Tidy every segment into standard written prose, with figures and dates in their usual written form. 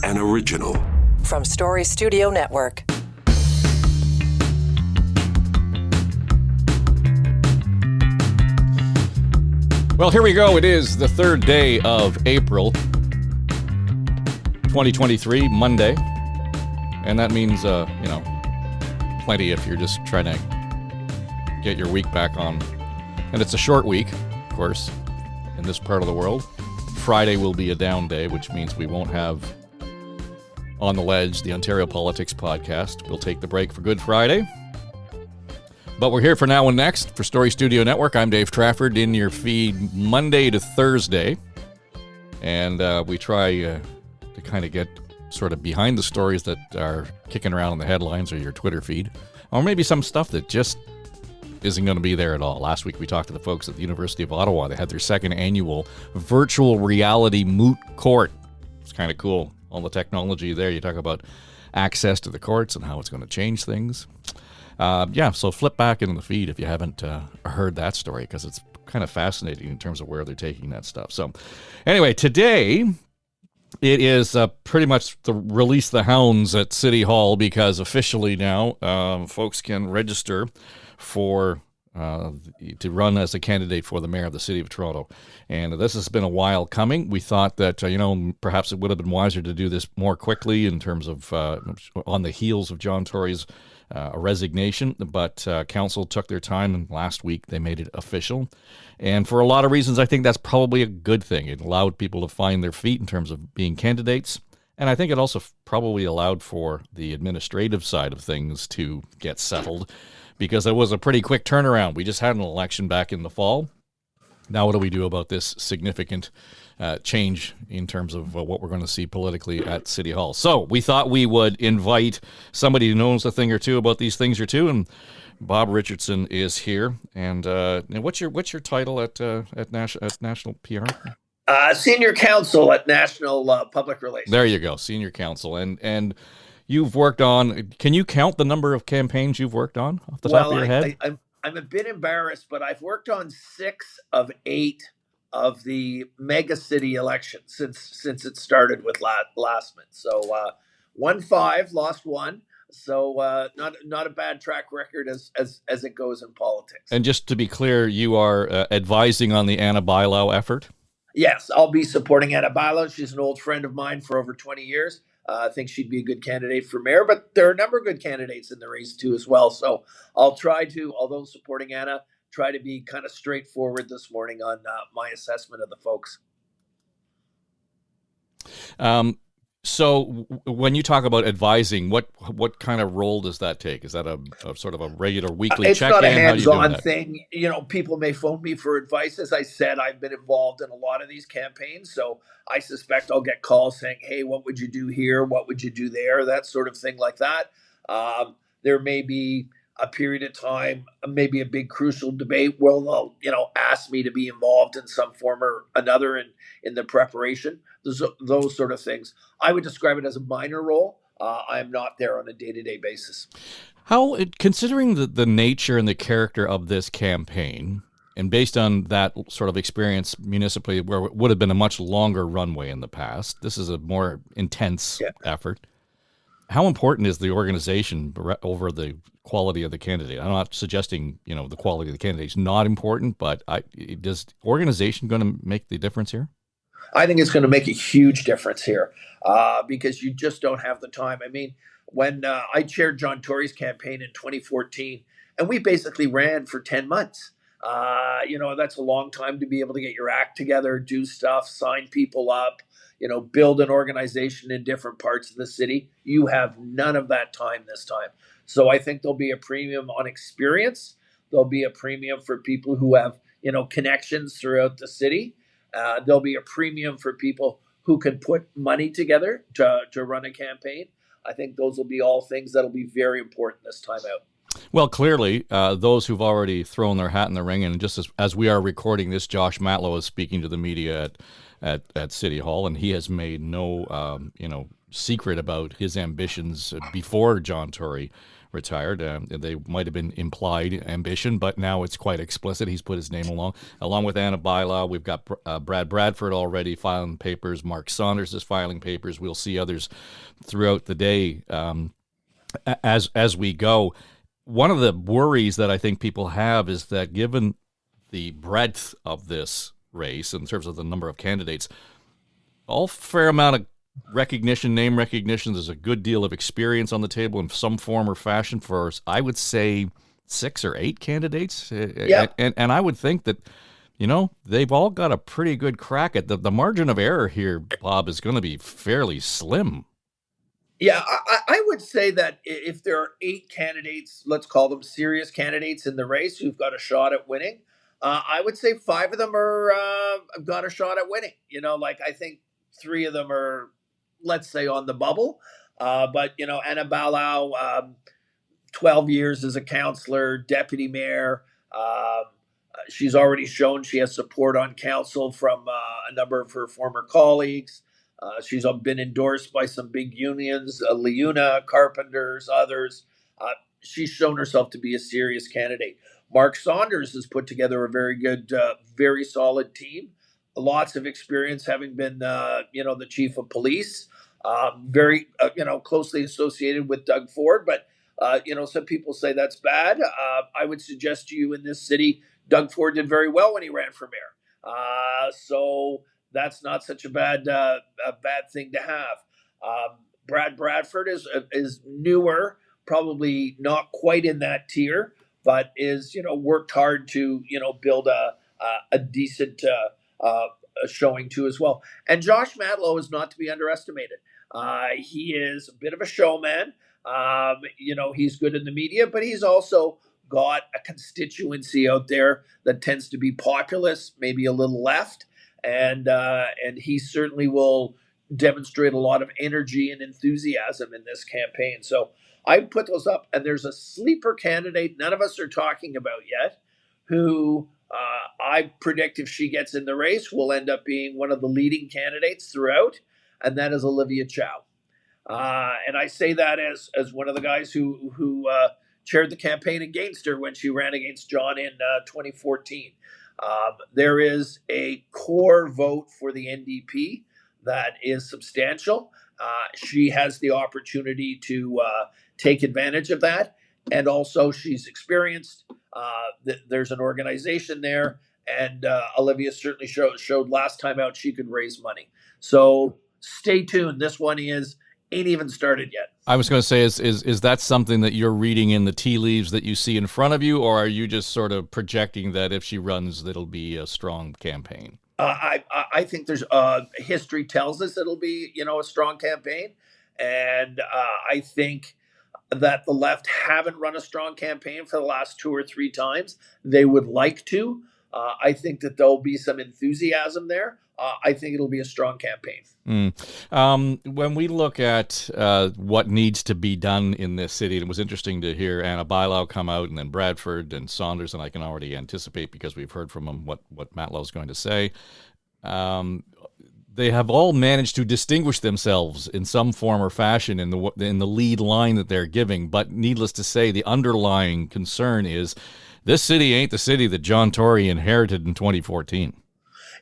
an original. From Story Studio Network. Well, here we go. It is the third day of April 2023, Monday. And that means, plenty if you're just trying to get your week back on. And it's a short week, of course, in this part of the world. Friday will be a down day, which means we won't have On the Ledge, the Ontario Politics podcast. We'll take the break for Good Friday. But we're here for Now and Next for Story Studio Network. I'm Dave Trafford in your feed Monday to Thursday. And we try to kind of get sort of behind the stories that are kicking around in the headlines or your Twitter feed. Or maybe some stuff that just isn't going to be there at all. Last week we talked to the folks at the University of Ottawa. They had their second annual virtual reality moot court. It's kind of cool. All the technology there. You talk about access to the courts and how it's going to change things. So flip back into the feed if you haven't heard that story, because it's kind of fascinating in terms of where they're taking that stuff. So anyway, today it is pretty much the release the hounds at City Hall, because officially now folks can register for to run as a candidate for the mayor of the City of Toronto. And this has been a while coming. We thought that, perhaps it would have been wiser to do this more quickly in terms of on the heels of John Tory's resignation, but Counsel took their time, and last week they made it official. And for a lot of reasons, I think that's probably a good thing. It allowed people to find their feet in terms of being candidates, and I think it also probably allowed for the administrative side of things to get settled, because it was a pretty quick turnaround. We just had an election back in the fall. Now what do we do about this significant change in terms of what we're going to see politically at City Hall? So we thought we would invite somebody who knows a thing or two about these things or two, and Bob Richardson is here. And what's your title at National PR? Senior Counsel at National Public Relations. There you go, Senior Counsel. And you've worked on, can you count the number of campaigns you've worked on off the top of your head? I'm a bit embarrassed, but I've worked on 6 of 8 of the mega city elections since it started with Lastman. So 1-5, lost 1. So not a bad track record as it goes in politics. And just to be clear, you are advising on the Anna Bilow effort? Yes, I'll be supporting Anna Bilow. She's an old friend of mine for over 20 years. I think she'd be a good candidate for mayor, but there are a number of good candidates in the race too as well. So I'll try to, although supporting Anna, try to be kind of straightforward this morning on my assessment of the folks. So when you talk about advising, what kind of role does that take? Is that a sort of a regular weekly check-in? It's not a hands-on thing. People may phone me for advice. As I said, I've been involved in a lot of these campaigns, so I suspect I'll get calls saying, hey, what would you do here? What would you do there? That sort of thing like that. There may be a period of time, maybe a big crucial debate where they'll, ask me to be involved in some form or another in the preparation. Those sort of things. I would describe it as a minor role. I'm not there on a day-to-day basis. How, considering the nature and the character of this campaign, and based on that sort of experience municipally, where it would have been a much longer runway in the past, this is a more intense effort. How important is the organization over the quality of the candidate? I'm not suggesting, the quality of the candidate is not important, but is organization going to make the difference here? I think it's going to make a huge difference here because you just don't have the time. I mean, when I chaired John Tory's campaign in 2014, and we basically ran for 10 months. That's a long time to be able to get your act together, do stuff, sign people up, build an organization in different parts of the city. You have none of that time this time. So I think there'll be a premium on experience. There'll be a premium for people who have, connections throughout the city. There'll be a premium for people who can put money together to run a campaign. I think those will be all things that'll be very important this time out. Well, clearly, those who've already thrown their hat in the ring, and just as we are recording this, Josh Matlow is speaking to the media at City Hall, and he has made no secret about his ambitions before John Tory retired. They might have been implied ambition, but now it's quite explicit. He's put his name along with Anna Bylaw. We've got Brad Bradford already filing papers. Mark Saunders is filing papers. We'll see others throughout the day as we go. One of the worries that I think people have is that given the breadth of this race in terms of the number of candidates, all fair amount of recognition, name recognition. There's a good deal of experience on the table in some form or fashion for, I would say, 6 or 8 candidates. Yeah. And I would think that, they've all got a pretty good crack at the margin of error here, Bob, is going to be fairly slim. Yeah, I would say that if there are 8 candidates, let's call them serious candidates in the race who've got a shot at winning, I would say 5 of them are got a shot at winning. I think 3 of them are, let's say, on the bubble. But Anna Balau, 12 years as a counselor, deputy mayor. She's already shown she has support on council from a number of her former colleagues. She's been endorsed by some big unions, Leuna, Carpenters, others. She's shown herself to be a serious candidate. Mark Saunders has put together a very good, very solid team. Lots of experience, having been, the chief of police. Very, closely associated with Doug Ford. But, some people say that's bad. I would suggest to you, in this city, Doug Ford did very well when he ran for mayor. So that's not such a bad thing to have. Brad Bradford is newer, probably not quite in that tier, but is worked hard to build a decent showing too as well. And Josh Matlow is not to be underestimated. He is a bit of a showman. He's good in the media, but he's also got a constituency out there that tends to be populist, maybe a little left. And he certainly will demonstrate a lot of energy and enthusiasm in this campaign. So I put those up, and there's a sleeper candidate none of us are talking about yet, who I predict, if she gets in the race, will end up being one of the leading candidates throughout, and that is Olivia Chow. And I say that as one of the guys who chaired the campaign against her when she ran against John in 2014. There is a core vote for the NDP that is substantial. She has the opportunity to take advantage of that. And also, she's experienced. There's an organization there. And Olivia certainly showed last time out she could raise money. So stay tuned. This one ain't even started yet. I was going to say, is that something that you're reading in the tea leaves that you see in front of you, or are you just sort of projecting that if she runs, it'll be a strong campaign? I think there's history tells us it'll be a strong campaign, and I think that the left haven't run a strong campaign for the last 2 or 3 times. They would like to. I think that there'll be some enthusiasm there. I think it'll be a strong campaign. When we look at what needs to be done in this city, and it was interesting to hear Anna Bylaw come out, and then Bradford and Saunders, and I can already anticipate, because we've heard from them, what Matlow's going to say. They have all managed to distinguish themselves in some form or fashion in the lead line that they're giving. But needless to say, the underlying concern is this city ain't the city that John Tory inherited in 2014.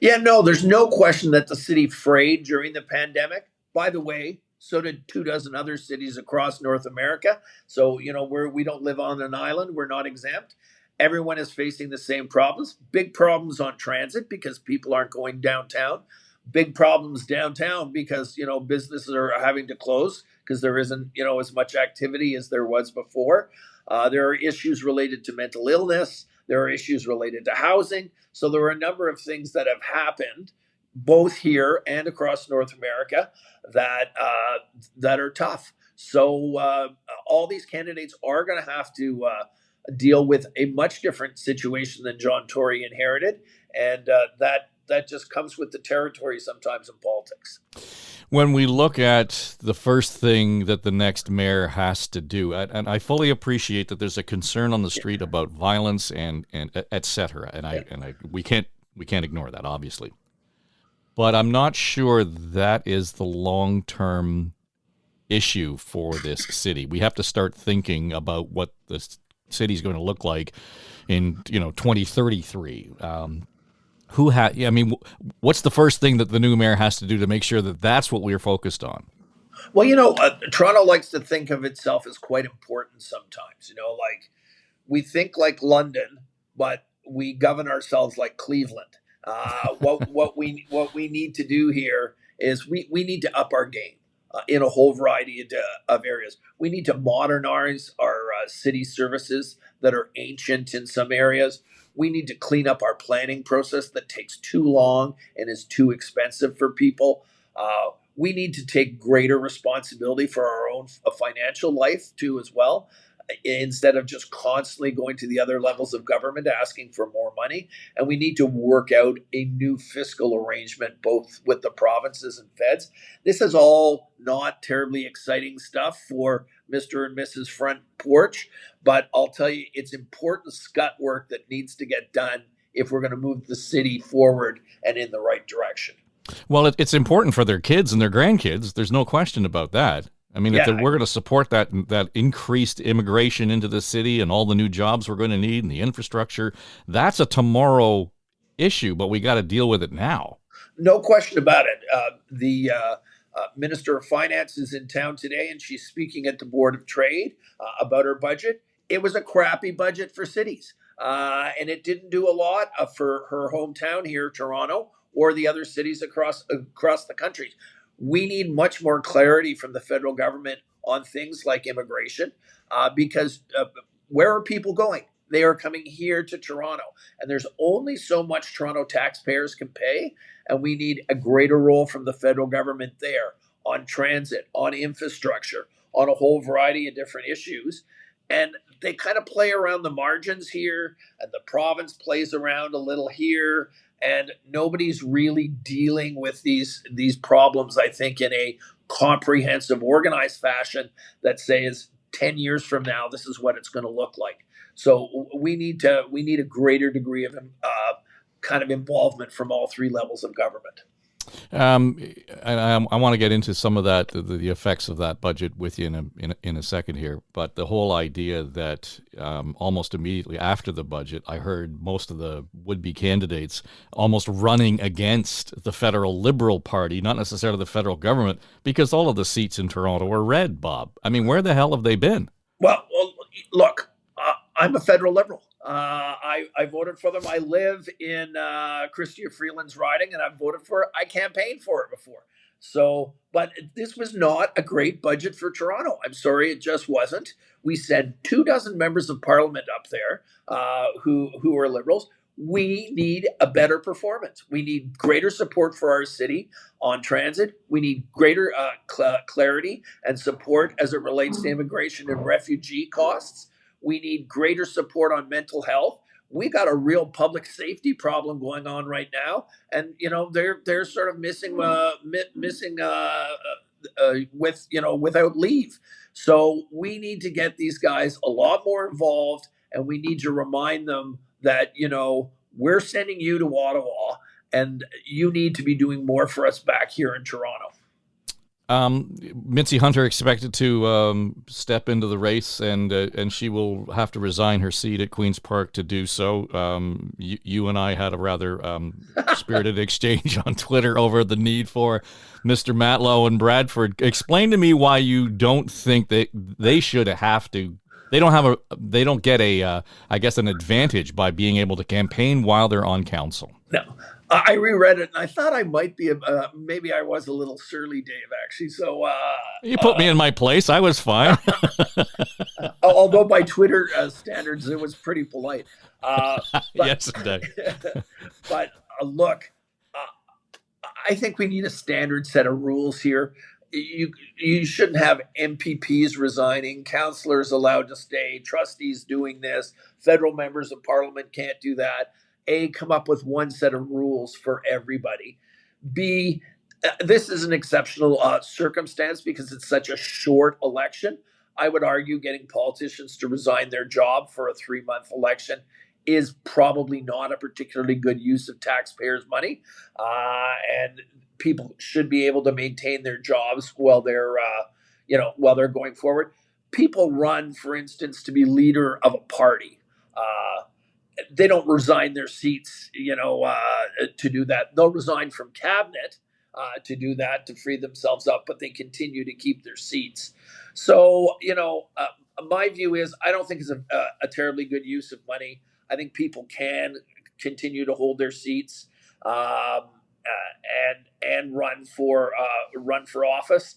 Yeah, no, there's no question that the city frayed during the pandemic. By the way, so did 24 other cities across North America. So, we don't live on an island. We're not exempt. Everyone is facing the same problems. Big problems on transit because people aren't going downtown. Big problems downtown because, businesses are having to close because there isn't, as much activity as there was before. There are issues related to mental illness. There are issues related to housing. So there are a number of things that have happened, both here and across North America, that are tough. So all these candidates are going to have to deal with a much different situation than John Tory inherited, and that just comes with the territory sometimes in politics. When we look at the first thing that the next mayor has to do, and I fully appreciate that there's a concern on the street about violence and et cetera, and we can't ignore that, obviously. But I'm not sure that is the long-term issue for this city. We have to start thinking about what the city is going to look like in 2033. What's the first thing that the new mayor has to do to make sure that that's what we're focused on? Well, Toronto likes to think of itself as quite important sometimes. Like we think like London, but we govern ourselves like Cleveland. What we need to do here is we need to up our game in a whole variety of areas. We need to modernize our city services that are ancient in some areas. We need to clean up our planning process that takes too long and is too expensive for people. We need to take greater responsibility for our own financial life too, as well, instead of just constantly going to the other levels of government asking for more money. And we need to work out a new fiscal arrangement, both with the provinces and feds. This is all not terribly exciting stuff for Mr. and Mrs. Front Porch, but I'll tell you, it's important scut work that needs to get done if we're going to move the city forward and in the right direction. Well, it's important for their kids and their grandkids. There's no question about that. I mean, if we're going to support that increased immigration into the city and all the new jobs we're going to need and the infrastructure, that's a tomorrow issue, but we got to deal with it now. No question about it. The Minister of Finance is in town today, and she's speaking at the Board of Trade about her budget. It was a crappy budget for cities, and it didn't do a lot for her hometown here, Toronto, or the other cities across the country. We need much more clarity from the federal government on things like immigration, because where are people going? They are coming here to Toronto, and there's only so much Toronto taxpayers can pay, and we need a greater role from the federal government there on transit, on infrastructure, on a whole variety of different issues. And they kind of play around the margins here, and the province plays around a little here, and nobody's really dealing with these problems, I think, in a comprehensive, organized fashion that says 10 years from now, this is what it's going to look like. So we need a greater degree of kind of involvement from all three levels of government. I want to get into some of that, the effects of that budget with you in a second here. But the whole idea that almost immediately after the budget, I heard most of the would-be candidates almost running against the federal Liberal Party, not necessarily the federal government, because all of the seats in Toronto are red, Bob. I mean, where the hell have they been? Well look, I'm a federal Liberal. I voted for them. I live in Chrystia Freeland's riding, and I've voted for it. I campaigned for it before. So, but this was not a great budget for Toronto. I'm sorry, it just wasn't. We sent 24 members of parliament up there who are Liberals. We need a better performance. We need greater support for our city on transit. We need greater clarity and support as it relates to immigration and refugee costs. We need greater support on mental health. We got a real public safety problem going on right now, and they're sort of missing without leave. So we need to get these guys a lot more involved, and we need to remind them that we're sending you to Ottawa, and you need to be doing more for us back here in Toronto. Mitzi Hunter expected to step into the race, and she will have to resign her seat at Queen's Park to do so. You and I had a rather spirited exchange on Twitter over the need for Mr. Matlow and Bradford. Explain to me why you don't think that they should have to. They don't get an advantage by being able to campaign while they're on council. No. I reread it, and I thought I might be, maybe I was a little surly, Dave, actually. So you put me in my place. I was fine. Although by Twitter standards, it was pretty polite. Yes, indeed. But look, I think we need a standard set of rules here. You shouldn't have MPPs resigning, councillors allowed to stay, trustees doing this, federal members of parliament can't do that. A, come up with one set of rules for everybody. B, this is an exceptional circumstance because it's such a short election. I would argue getting politicians to resign their job for a 3-month election is probably not a particularly good use of taxpayers' money. And people should be able to maintain their jobs while they're while they're going forward. People run, for instance, to be leader of a party. They don't resign their seats, to do that. They'll resign from cabinet to do that, to free themselves up, but they continue to keep their seats. So, my view is I don't think it's a terribly good use of money. I think people can continue to hold their seats and run for office.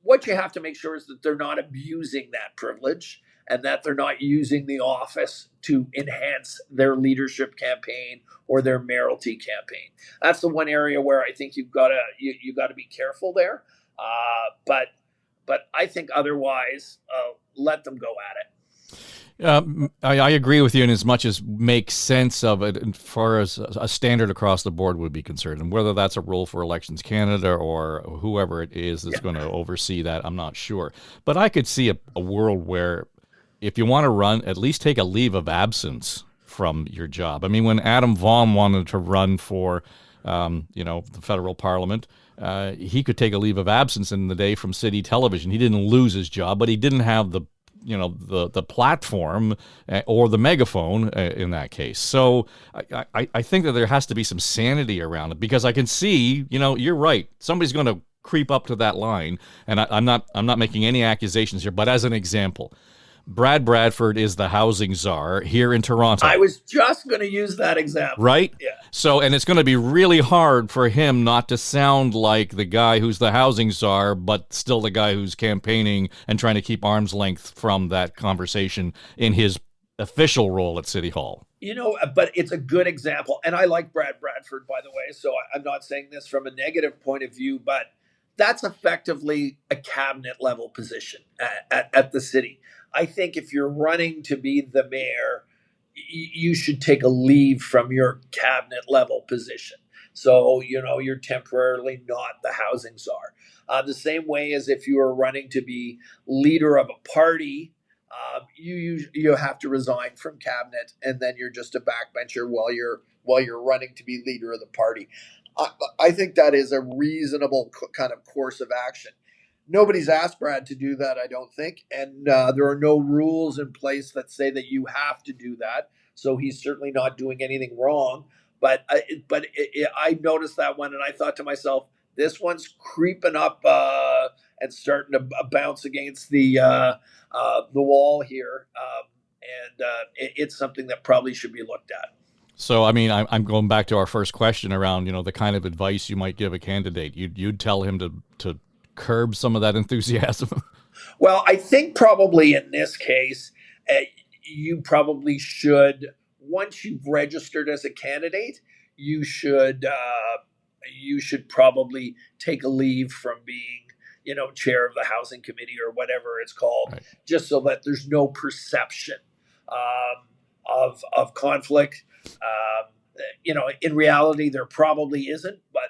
What you have to make sure is that they're not abusing that privilege, and that they're not using the office to enhance their leadership campaign or their mayoralty campaign. That's the one area where I think you've got to be careful there. But I think otherwise, let them go at it. I agree with you in as much as makes sense of it as far as a standard across the board would be concerned. And whether that's a rule for Elections Canada or whoever it is that's going to oversee that, I'm not sure. But I could see a world where if you want to run, at least take a leave of absence from your job. I mean, when Adam Vaughan wanted to run for, the federal parliament, he could take a leave of absence in the day from city television. He didn't lose his job, but he didn't have the platform or the megaphone in that case. So I think that there has to be some sanity around it, because I can see, you're right. Somebody's going to creep up to that line, and I'm not making any accusations here, but as an example, Brad Bradford is the housing czar here in Toronto. I was just going to use that example. Right? Yeah. So, and it's going to be really hard for him not to sound like the guy who's the housing czar, but still the guy who's campaigning and trying to keep arm's length from that conversation in his official role at City Hall. But it's a good example. And I like Brad Bradford, by the way, so I'm not saying this from a negative point of view, but that's effectively a cabinet level position at the city. I think if you're running to be the mayor, you should take a leave from your cabinet level position. So, you're temporarily not the housing czar. The same way as if you are running to be leader of a party, you have to resign from cabinet, and then you're just a backbencher while you're running to be leader of the party. I think that is a reasonable kind of course of action. Nobody's asked Brad to do that, I don't think. And there are no rules in place that say that you have to do that. So he's certainly not doing anything wrong. But I noticed that one, and I thought to myself, this one's creeping up and starting to bounce against the wall here. It's something that probably should be looked at. So, I mean, I'm going back to our first question around, the kind of advice you might give a candidate. You'd tell him to curb some of that enthusiasm? Well, I think probably in this case, you probably should, once you've registered as a candidate, you should probably take a leave from being, chair of the housing committee or whatever it's called, right, just so that there's no perception of conflict. In reality, there probably isn't, but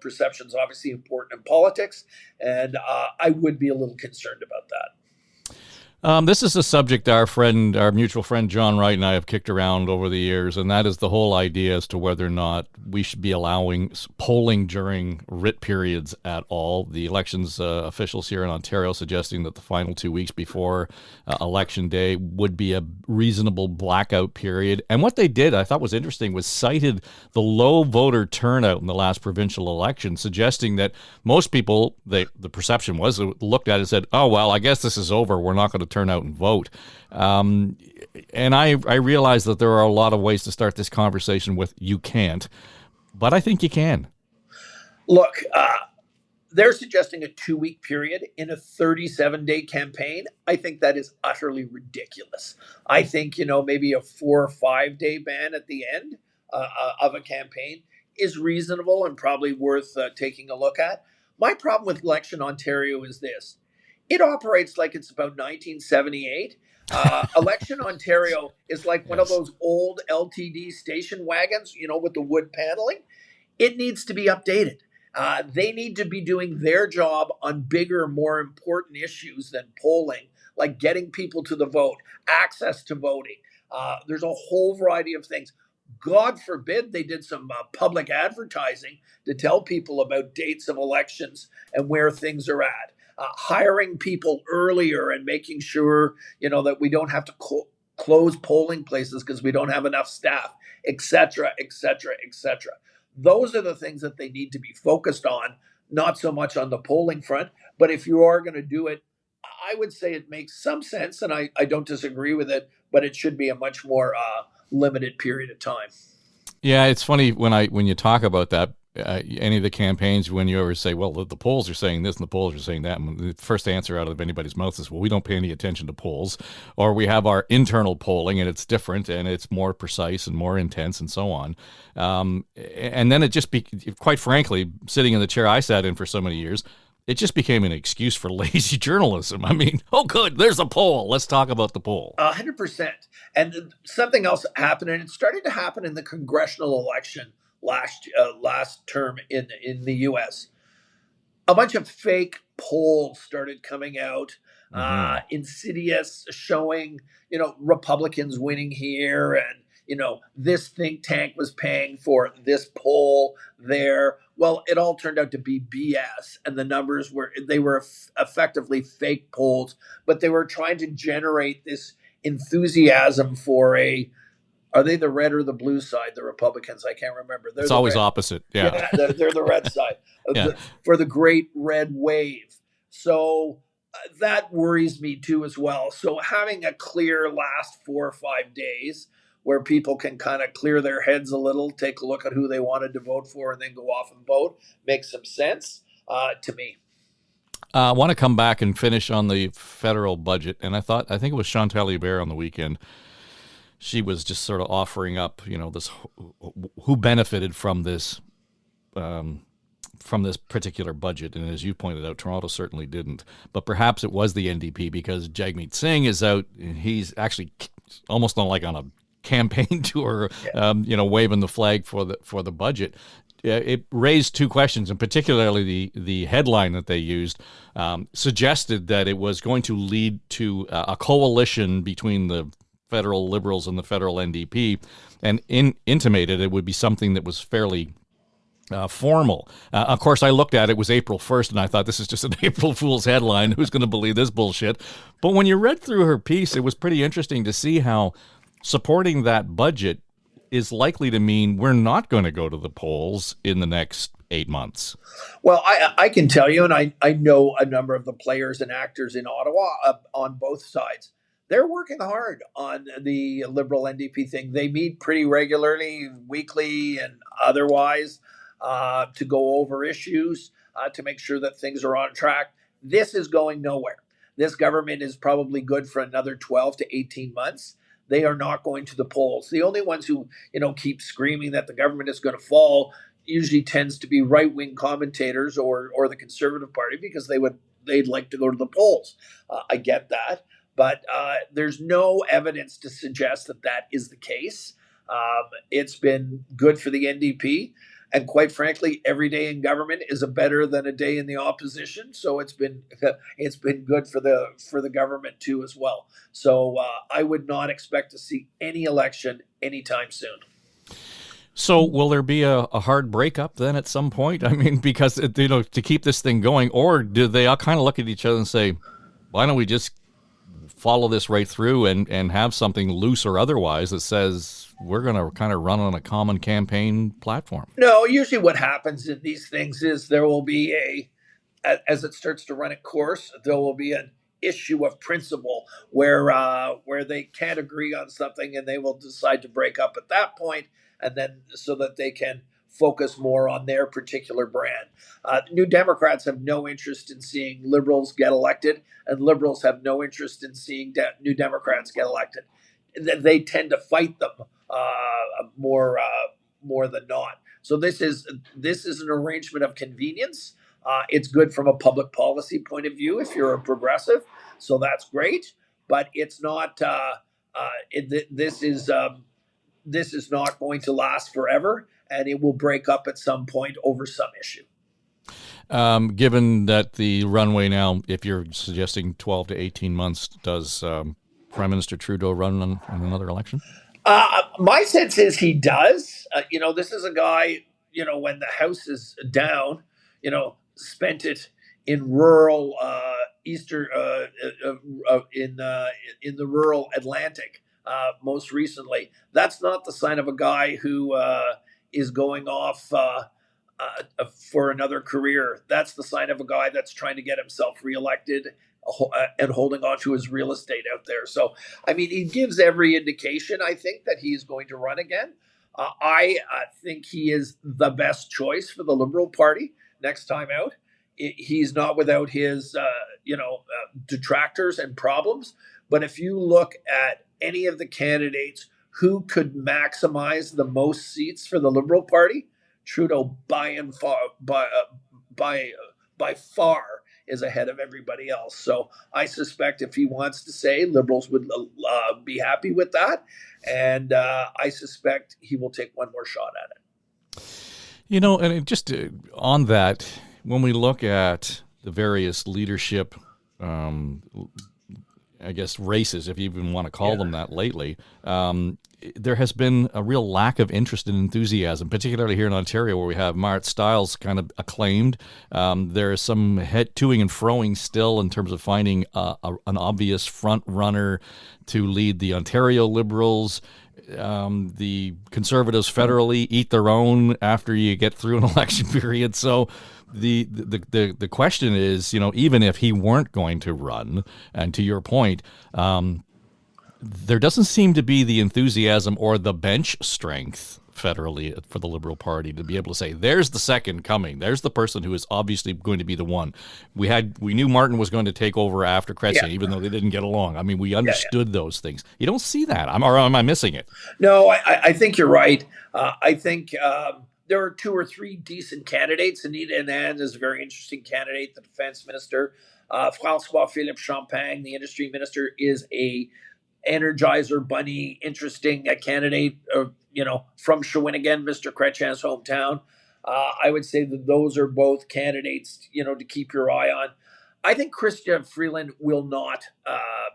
perception is obviously important in politics, and I would be a little concerned about that. This is a subject our mutual friend John Wright and I have kicked around over the years, and that is the whole idea as to whether or not we should be allowing polling during writ periods at all. The elections officials here in Ontario suggesting that the final 2 weeks before Election Day would be a reasonable blackout period. And what they did, I thought was interesting, was cited the low voter turnout in the last provincial election, suggesting that most people, the perception was, looked at it and said, oh, well, I guess this is over. We're not going to turn out and vote. And I realize that there are a lot of ways to start this conversation with you can't, but I think you can. Look, they're suggesting a 2-week period in a 37-day campaign. I think that is utterly ridiculous. I think, maybe a 4 or 5 day ban at the end of a campaign is reasonable and probably worth taking a look at. My problem with Election Ontario is this. It operates like it's about 1978. Election Ontario is like one of those old LTD station wagons, with the wood paneling. It needs to be updated. They need to be doing their job on bigger, more important issues than polling, like getting people to the vote, access to voting. There's a whole variety of things. God forbid they did some public advertising to tell people about dates of elections and where things are at. hiring people earlier and making sure, that we don't have to close polling places because we don't have enough staff, et cetera, et cetera, et cetera. Those are the things that they need to be focused on, not so much on the polling front. But if you are going to do it, I would say it makes some sense, and I don't disagree with it, but it should be a much more limited period of time. Yeah, it's funny when you talk about that. Any of the campaigns, when you ever say, well, the polls are saying this and the polls are saying that, and the first answer out of anybody's mouth is, well, we don't pay any attention to polls, or we have our internal polling and it's different and it's more precise and more intense and so on. And then it just, quite frankly, sitting in the chair I sat in for so many years, it just became an excuse for lazy journalism. I mean, oh, good, there's a poll. Let's talk about the poll. 100%. And something else happened, and it started to happen in the congressional election last term in the U.S. A bunch of fake polls started coming out, insidious, showing Republicans winning here, and this think tank was paying for this poll there. Well, it all turned out to be BS, and the numbers were effectively fake polls, but they were trying to generate this enthusiasm for are they the red or the blue side, the Republicans? I can't remember. It's always opposite. Yeah. They're the red side for the great red wave. So that worries me too as well. So having a clear last 4 or 5 days where people can kind of clear their heads a little, take a look at who they wanted to vote for, and then go off and vote makes some sense to me. I want to come back and finish on the federal budget. And I think it was Chantal Hébert on the weekend. She was just sort of offering up, this who benefited from this particular budget. And as you pointed out, Toronto certainly didn't. But perhaps it was the NDP because Jagmeet Singh is out. He's actually almost like on a campaign tour, waving the flag for the budget. It raised two questions, and particularly the headline that they used suggested that it was going to lead to a coalition between the federal Liberals and the federal NDP, and intimated it would be something that was fairly formal. Of course, I looked at it was April 1st, and I thought this is just an April Fool's headline. Who's going to believe this bullshit? But when you read through her piece, it was pretty interesting to see how supporting that budget is likely to mean we're not going to go to the polls in the next 8 months. Well, I can tell you, and I know a number of the players and actors in Ottawa on both sides. They're working hard on the Liberal NDP thing. They meet pretty regularly, weekly and otherwise, to go over issues, to make sure that things are on track. This is going nowhere. This government is probably good for another 12 to 18 months. They are not going to the polls. The only ones who, keep screaming that the government is going to fall usually tends to be right-wing commentators or the Conservative Party, because they'd like to go to the polls. I get that. But there's no evidence to suggest that is the case. It's been good for the NDP. And quite frankly, every day in government is better than a day in the opposition. So it's been good for the government too as well. So I would not expect to see any election anytime soon. So will there be a hard breakup then at some point? I mean, because to keep this thing going, or do they all kind of look at each other and say, why don't we just follow this right through and have something loose or otherwise that says we're going to kind of run on a common campaign platform? No, usually what happens in these things is there will be as it starts to run its course, there will be an issue of principle where they can't agree on something, and they will decide to break up at that point, and then so that they can focus more on their particular brand. New Democrats have no interest in seeing Liberals get elected, and Liberals have no interest in seeing New Democrats get elected. They tend to fight them more than not. So this is an arrangement of convenience. It's good from a public policy point of view if you're a progressive, so that's great. But it's not. This is not going to last forever, and it will break up at some point over some issue. Given that the runway now, if you're suggesting 12 to 18 months, does Prime Minister Trudeau run on another election? My sense is he does. This is a guy, when the house is down, spent it in rural eastern in the rural Atlantic most recently. That's not the sign of a guy who is going off for another career. That's the sign of a guy that's trying to get himself reelected and holding on to his real estate out there. So, I mean, he gives every indication, I think, that he's going to run again. I think he is the best choice for the Liberal Party next time out. He's not without his, detractors and problems. But if you look at any of the candidates who could maximize the most seats for the Liberal Party, Trudeau by far is ahead of everybody else. So I suspect if he wants to say, Liberals would be happy with that. And I suspect he will take one more shot at it. You know, and just on that, when we look at the various leadership, I guess, races, if you even want to call them that lately, there has been a real lack of interest and enthusiasm, particularly here in Ontario, where we have Mart Stiles kind of acclaimed. There is some toing and froing still in terms of finding an obvious front runner to lead the Ontario Liberals. The Conservatives federally eat their own after you get through an election period. So the question is, you know, even if he weren't going to run, and to your point, there doesn't seem to be the enthusiasm or the bench strength federally for the Liberal Party to be able to say, there's the second coming. There's the person who is obviously going to be the one. We knew Martin was going to take over after Chrétien, even though they didn't get along. I mean, we understood those things. You don't see that. Am I missing it? No, I think you're right. I think there are two or three decent candidates. Anita Anand is a very interesting candidate, the defense minister. François-Philippe Champagne, the industry minister, is a Energizer Bunny, interesting candidate, from Shawinigan, Mr. Chrétien's hometown. I would say that those are both candidates, to keep your eye on. I think Chrystia Freeland will not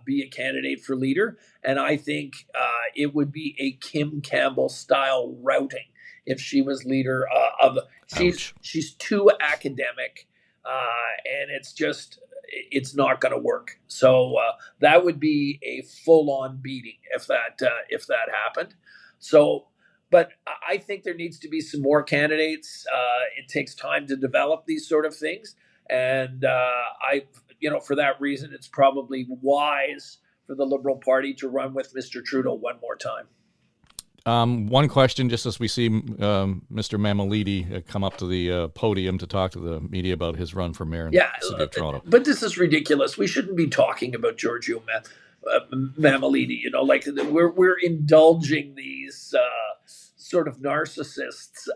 be a candidate for leader, and I think it would be a Kim Campbell style routing if she was leader of. She's too academic, and it's not going to work. So that would be a full-on beating if that happened. So, but I think there needs to be some more candidates. It takes time to develop these sort of things, and for that reason, it's probably wise for the Liberal Party to run with Mr. Trudeau one more time. One question, just as we see Mr. Mamalidi come up to the podium to talk to the media about his run for mayor in the city of Toronto. But this is ridiculous. We shouldn't be talking about Giorgio Mamalidi. We're indulging these sort of narcissists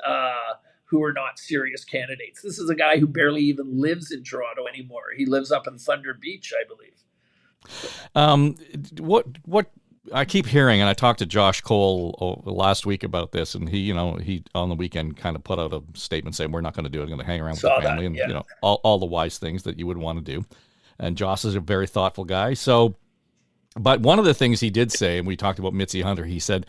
who are not serious candidates. This is a guy who barely even lives in Toronto anymore. He lives up in Thunder Beach, I believe. What I keep hearing, and I talked to Josh Cole last week about this, and he on the weekend kind of put out a statement saying we're not going to do it. I'm going to hang around with the family, and all the wise things that you would want to do. And Josh is a very thoughtful guy. So, but one of the things he did say, and we talked about Mitzi Hunter, he said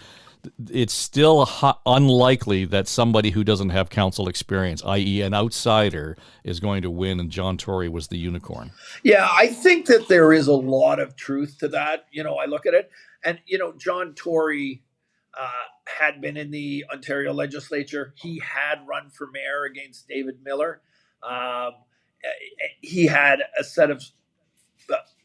it's still unlikely that somebody who doesn't have council experience, i.e. an outsider, is going to win, and John Tory was the unicorn. Yeah, I think that there is a lot of truth to that. I look at it, and, John Tory had been in the Ontario legislature. He had run for mayor against David Miller. He had a set of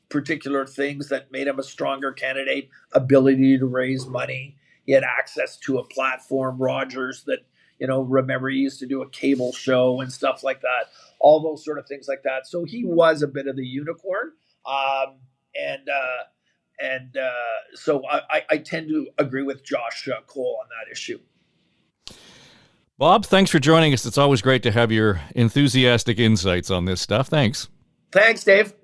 particular things that made him a stronger candidate, ability to raise money. He had access to a platform, Rogers, that, remember he used to do a cable show and stuff like that, all those sort of things like that. So he was a bit of the unicorn. So I tend to agree with Josh Cole on that issue. Bob, thanks for joining us. It's always great to have your enthusiastic insights on this stuff. Thanks. Thanks, Dave.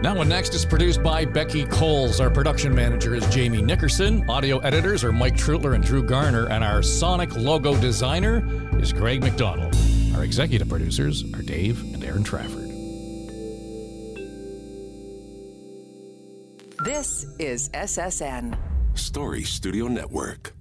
Now and Next is produced by Becky Coles. Our production manager is Jamie Nickerson. Audio editors are Mike Trutler and Drew Garner. And our sonic logo designer is Greg McDonald. Our executive producers are Dave and Aaron Trafford. This is SSN. Story Studio Network.